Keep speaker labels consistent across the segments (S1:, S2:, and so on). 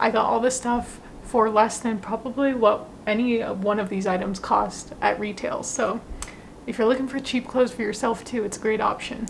S1: I got all this stuff for less than probably what any one of these items cost at retail. So if you're looking for cheap clothes for yourself too, it's a great option.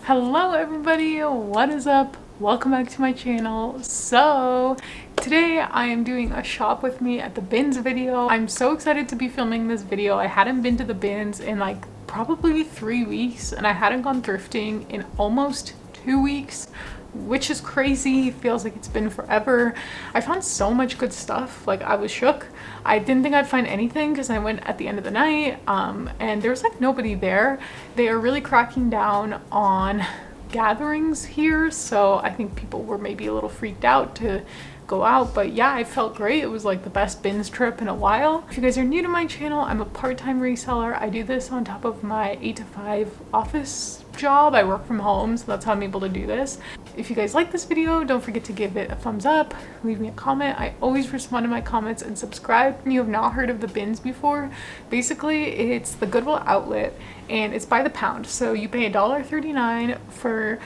S1: Hello everybody, what is up? Welcome back to my channel. So today I am doing a shop with me at the bins video. I'm so excited to be filming this video. I hadn't been to the bins in like probably 3 weeks, and I hadn't gone thrifting in almost 2 weeks, which is crazy. It feels like it's been forever. I found so much good stuff, like I was shook. I didn't think I'd find anything because I went at the end of the night and there was like nobody there. They are really cracking down on gatherings here, so I think people were maybe a little freaked out to go out, but yeah, I felt great. It was like the best bins trip in a while. If you guys are new to my channel, I'm a part-time reseller. I do this on top of my 8 to 5 office job. I work from home, so that's how I'm able to do this. If you guys like this video, don't forget to give it a thumbs up, leave me a comment. I always respond to my comments, and subscribe if you have not heard of the bins before. Basically, it's the Goodwill Outlet and it's by the pound. So you pay $1.39 for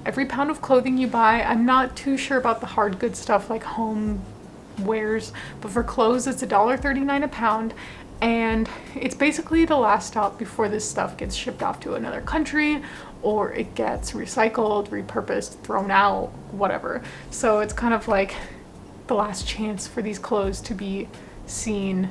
S1: every pound of clothing you buy. I'm not too sure about the hard goods stuff like home wares, but for clothes it's $1.39 a pound, and it's basically the last stop before this stuff gets shipped off to another country or it gets recycled, repurposed, thrown out, whatever. So it's kind of like the last chance for these clothes to be seen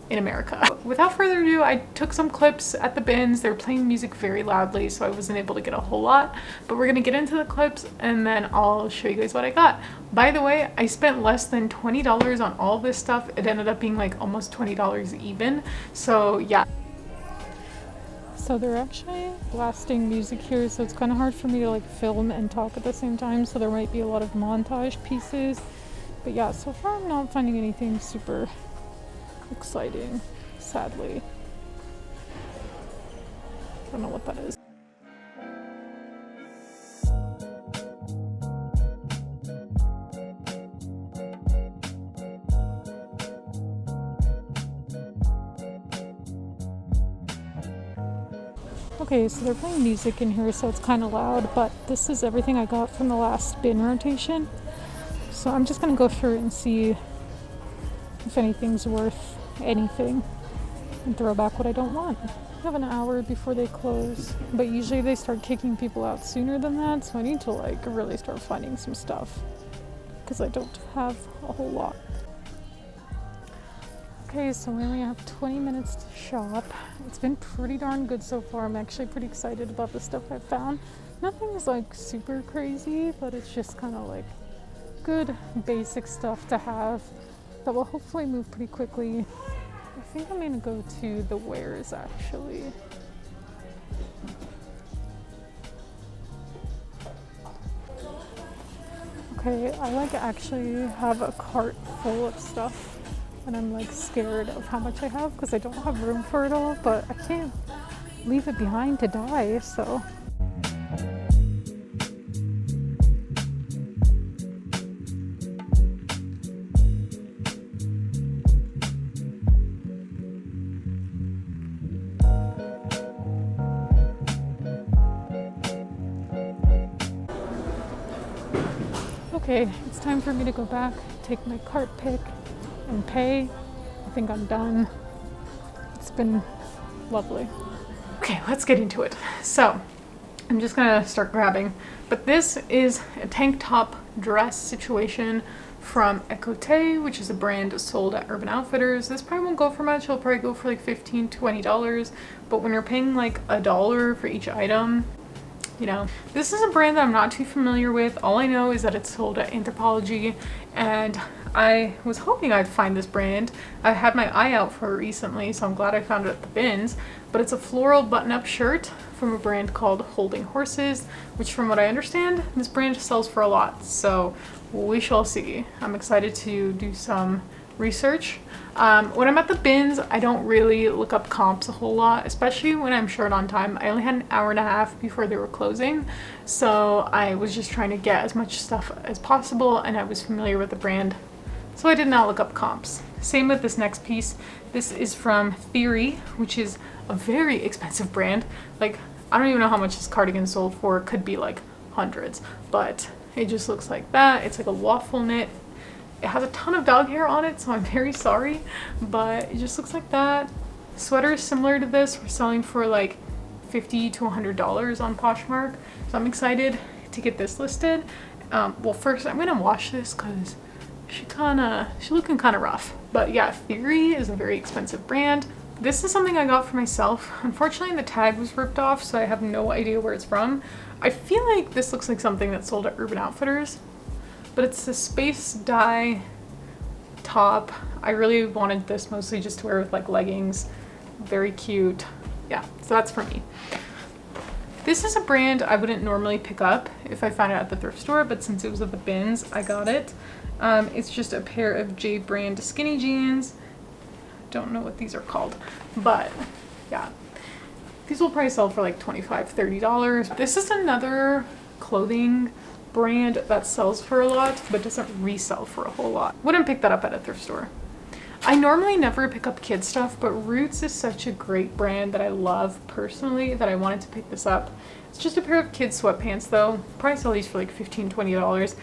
S1: in America. Without further ado, I took some clips at the bins. They were playing music very loudly, so I wasn't able to get a whole lot, but we're gonna get into the clips and then I'll show you guys what I got. By the way, I spent less than $20 on all this stuff. It ended up being like almost $20 even, so yeah. So they're actually blasting music here, so it's kind of hard for me to like film and talk at the same time, so there might be a lot of montage pieces, but yeah, so far I'm not finding anything super exciting, sadly. I don't know what that is. Okay, so they're playing music in here, so it's kind of loud, but this is everything I got from the last bin rotation. So I'm just gonna go through it and see if anything's worth anything and throw back what I don't want. I have an hour before they close, but usually they start kicking people out sooner than that, so I need to like really start finding some stuff because I don't have a whole lot. Okay, so we only have 20 minutes to shop. It's been pretty darn good so far. I'm actually pretty excited about the stuff I've found. Nothing's like super crazy, but it's just kind of like good basic stuff to have that will hopefully move pretty quickly. I think I'm gonna go to the wares actually. Okay, I like actually have a cart full of stuff and I'm like scared of how much I have because I don't have room for it all, but I can't leave it behind to die, so. Okay, it's time for me to go back, take my cart pick, and pay. I think I'm done. It's been lovely. Okay, let's get into it. So, I'm just gonna start grabbing. But this is a tank top dress situation from Ecote, which is a brand sold at Urban Outfitters. This probably won't go for much. It'll probably go for like $15, $20. But when you're paying like $1 for each item, you know, this is a brand that I'm not too familiar with. All I know is that it's sold at Anthropologie, and I was hoping I'd find this brand. I had my eye out for it recently, so I'm glad I found it at the bins. But it's a floral button-up shirt from a brand called Holding Horses, which from what I understand, this brand sells for a lot. So we shall see. I'm excited to do some research. When I'm at the bins, I don't really look up comps a whole lot, especially when I'm short on time. I only had an hour and a half before they were closing, so I was just trying to get as much stuff as possible, and I was familiar with the brand, so I did not look up comps. Same with this next piece. This is from Theory, which is a very expensive brand. Like, I don't even know how much this cardigan sold for. It could be like hundreds, but it just looks like that. It's like a waffle knit. It has a ton of dog hair on it, so I'm very sorry, but it just looks like that. Sweater is similar to this. We're selling for like $50 to $100 on Poshmark, so I'm excited to get this listed. Well, first I'm gonna wash this because she's looking kind of rough. But yeah, Theory is a very expensive brand. This is something I got for myself. Unfortunately, the tag was ripped off, so I have no idea where it's from. I feel like this looks like something that's sold at Urban Outfitters, but it's a space dye top. I really wanted this mostly just to wear with like leggings. Very cute. Yeah, so that's for me. This is a brand I wouldn't normally pick up if I found it at the thrift store, but since it was at the bins, I got it. It's just a pair of J brand skinny jeans. Don't know what these are called, but yeah, these will probably sell for like $25, $30. This is another clothing brand that sells for a lot, but doesn't resell for a whole lot. Wouldn't pick that up at a thrift store. I normally never pick up kid stuff, but Roots is such a great brand that I love personally that I wanted to pick this up. It's just a pair of kids sweatpants though. Probably sell these for like $15, $20.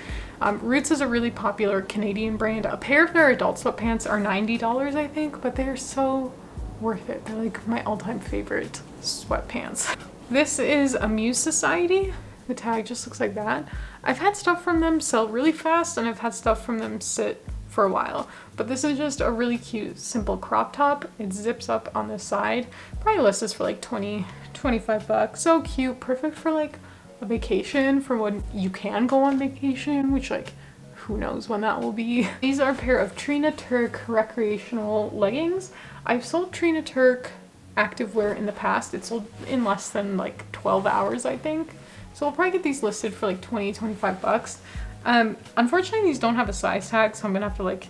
S1: Roots is a really popular Canadian brand. A pair of their adult sweatpants are $90, I think, but they're so worth it. They're like my all-time favorite sweatpants. This is a Muse Society. The tag just looks like that. I've had stuff from them sell really fast, and I've had stuff from them sit for a while, but this is just a really cute simple crop top. It zips up on the side. Probably list this for like 20, 25 bucks. So cute, perfect for like a vacation, for when you can go on vacation, which like who knows when that will be. These are a pair of Trina Turk recreational leggings. I've sold Trina Turk activewear in the past. It sold in less than like 12 hours, I think. So I'll probably get these listed for like 20, 25 bucks. Unfortunately, these don't have a size tag, so I'm gonna have to like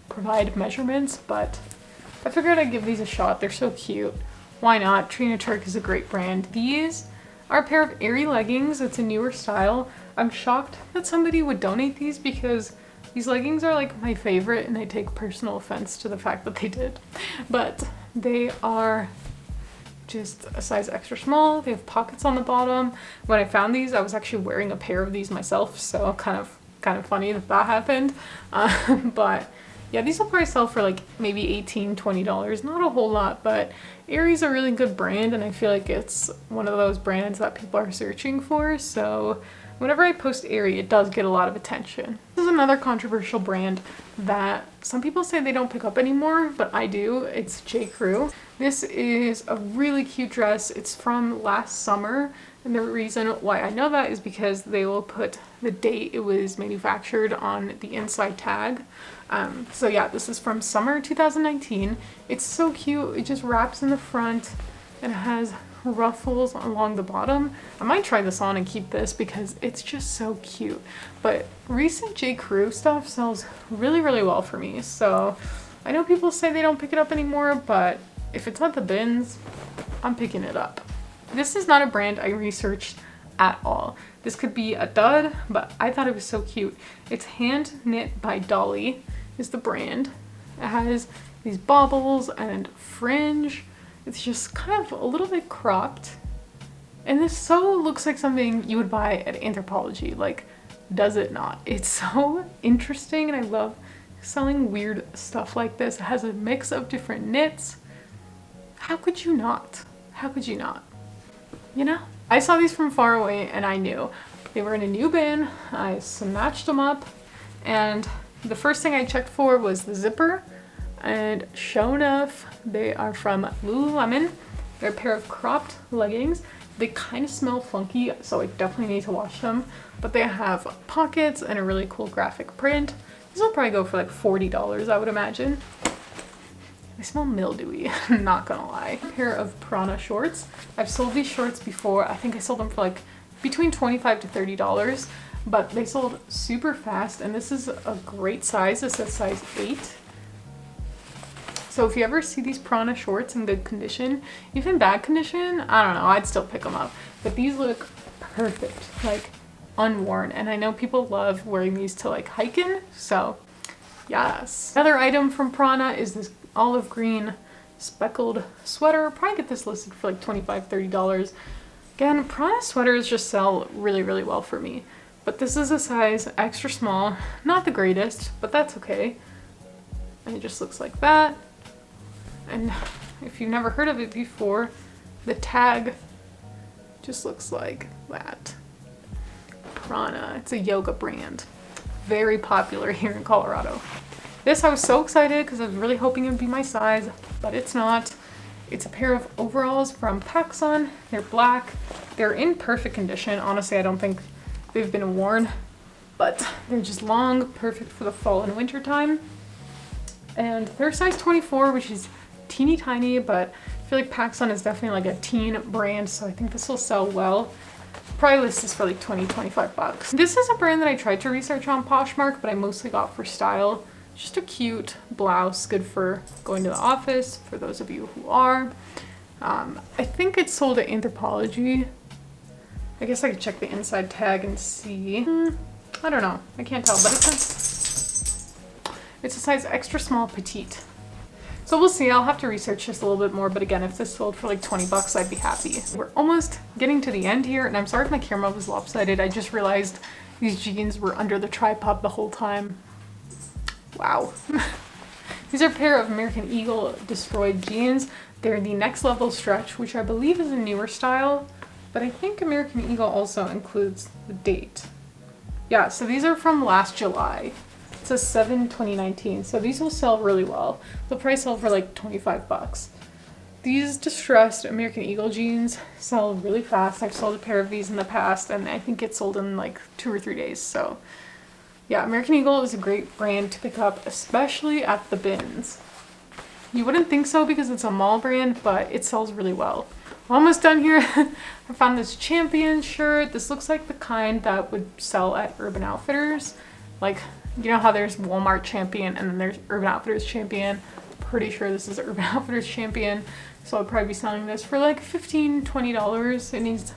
S1: provide measurements, but I figured I'd give these a shot. They're so cute. Why not? Trina Turk is a great brand. These are a pair of airy leggings. It's a newer style. I'm shocked that somebody would donate these because these leggings are like my favorite, and I take personal offense to the fact that they did. But they are just a size extra small. They have pockets on the bottom. When I found these, I was actually wearing a pair of these myself, so kind of funny that that happened. But yeah, these will probably sell for like maybe $18, $20. Not a whole lot, but Aerie's a really good brand, and I feel like it's one of those brands that people are searching for. So whenever I post Aerie, it does get a lot of attention. This is another controversial brand that some people say they don't pick up anymore, but I do. It's J. Crew. This is a really cute dress. It's from last summer, and the reason why I know that is because they will put the date it was manufactured on the inside tag. So yeah, this is from summer 2019. It's so cute. It just wraps in the front and it has ruffles along the bottom. I might try this on and keep this because it's just so cute. But recent J. Crew stuff sells really, really well for me. So I know people say they don't pick it up anymore, but if it's at the bins, I'm picking it up. This is not a brand I researched at all. This could be a dud, but I thought it was so cute. It's Hand Knit by Dolly is the brand. It has these baubles and fringe. It's just kind of a little bit cropped. And this so looks like something you would buy at Anthropologie. Like, does it not? It's so interesting, and I love selling weird stuff like this. It has a mix of different knits. How could you not? How could you not? You know? I saw these from far away and I knew. They were in a new bin. I snatched them up, and the first thing I checked for was the zipper, and sure enough, they are from Lululemon. They're a pair of cropped leggings. They kind of smell funky, so I definitely need to wash them, but they have pockets and a really cool graphic print. These will probably go for like $40, I would imagine. They smell mildewy, not gonna lie. A pair of Piranha shorts. I've sold these shorts before. I think I sold them for like between $25 to $30, but they sold super fast, and this is a great size. This is size 8. So if you ever see these Piranha shorts in good condition, even bad condition, I don't know, I'd still pick them up. But these look perfect, like unworn. And I know people love wearing these to like hike in, so yes. Another item from Piranha is this olive green speckled sweater. Probably get this listed for like $25, $30. Again, Piranha sweaters just sell really, really well for me. But this is a size extra small. Not the greatest, but that's okay. And it just looks like that. And if you've never heard of it before, the tag just looks like that. Piranha, it's a yoga brand. Very popular here in Colorado. This, I was so excited because I was really hoping it would be my size, but it's not. It's a pair of overalls from PacSun. They're black. They're in perfect condition. Honestly, I don't think they've been worn, but they're just long, perfect for the fall and winter time. And they're size 24, which is teeny tiny, but I feel like PacSun is definitely like a teen brand, so I think this will sell well. Probably list this for like 20-25 bucks. This is a brand that I tried to research on Poshmark, but I mostly got for style. Just a cute blouse, good for going to the office, for those of you who are. I think it's sold at Anthropologie. I guess I could check the inside tag and see. I don't know, I can't tell, but it's a size extra small petite. So we'll see, I'll have to research this a little bit more, but again, if this sold for like 20 bucks, I'd be happy. We're almost getting to the end here, and I'm sorry if my camera was lopsided. I just realized these jeans were under the tripod the whole time. Wow. These are a pair of American Eagle destroyed jeans. They're the next level stretch, which I believe is a newer style, but I think American Eagle also includes the date. Yeah, so these are from last July. It says 7/2019, so these will sell really well. They'll probably sell for like 25 bucks. These distressed American Eagle jeans sell really fast. I've sold a pair of these in the past, and I think it sold in like 2 or 3 days, so yeah, American Eagle is a great brand to pick up, especially at the bins. You wouldn't think so because it's a mall brand, but it sells really well. Almost done here. I found this Champion shirt. This looks like the kind that would sell at Urban Outfitters. Like, you know how there's Walmart Champion and then there's Urban Outfitters Champion? Pretty sure this is Urban Outfitters Champion. So I'll probably be selling this for like $15-20. It needs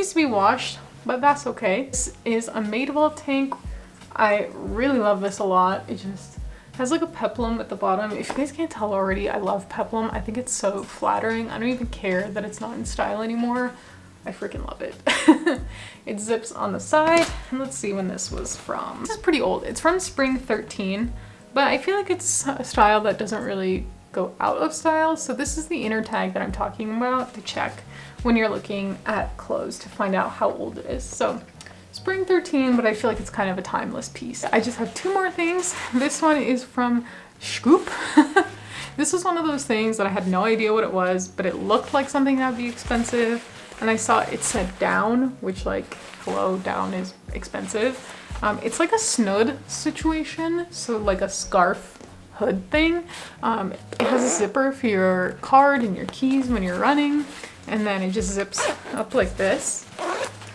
S1: to be washed, but that's okay. This is a Madewell tank. I really love this a lot. It just has like a peplum at the bottom. If you guys can't tell already, I love peplum. I think it's so flattering. I don't even care that it's not in style anymore. I freaking love it. It zips on the side. And let's see when this was from. This is pretty old. It's from spring 13, but I feel like it's a style that doesn't really go out of style. So this is the inner tag that I'm talking about to check when you're looking at clothes to find out how old it is. So spring 13, but I feel like it's kind of a timeless piece. I just have 2 more things. This one is from Scoop. This was one of those things that I had no idea what it was, but it looked like something that would be expensive. And I saw it said down, which like, hello, down is expensive. It's like a snood situation, so like a scarf hood thing. It has a zipper for your card and your keys when you're running, and then it just zips up like this.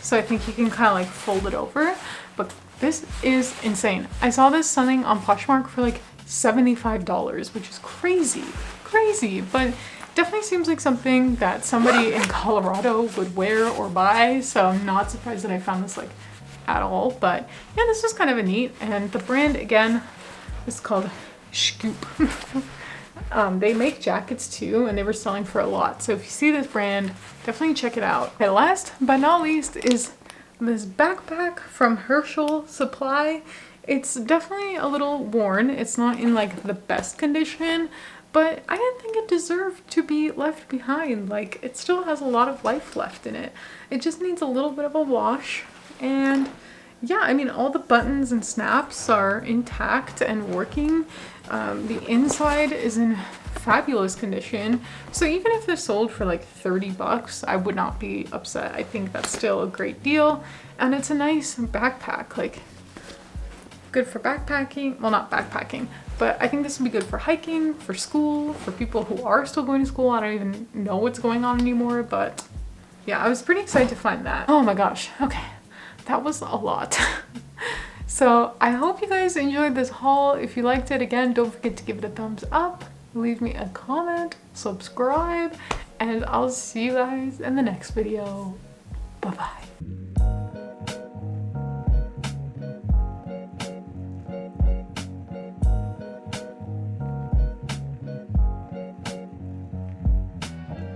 S1: So I think you can kind of like fold it over, but this is insane. I saw this selling on Poshmark for like $75, which is crazy, but definitely seems like something that somebody in Colorado would wear or buy. So I'm not surprised that I found this like at all, but yeah, this was kind of a neat. And the brand again is called Scoop. They make jackets too, and they were selling for a lot. So if you see this brand, definitely check it out. And last but not least is this backpack from Herschel Supply. It's definitely a little worn. It's not in like the best condition, but I didn't think it deserved to be left behind. Like, it still has a lot of life left in it. It just needs a little bit of a wash. And yeah, I mean, all the buttons and snaps are intact and working. The inside is in fabulous condition. So even if this sold for like 30 bucks, I would not be upset. I think that's still a great deal. And it's a nice backpack, like good for backpacking. Well, not backpacking, but I think this would be good for hiking, for school, for people who are still going to school. I don't even know what's going on anymore, but yeah, I was pretty excited to find that. Oh my gosh. Okay. That was a lot. So I hope you guys enjoyed this haul. If you liked it, again, don't forget to give it a thumbs up, leave me a comment, subscribe, and I'll see you guys in the next video. Bye-bye.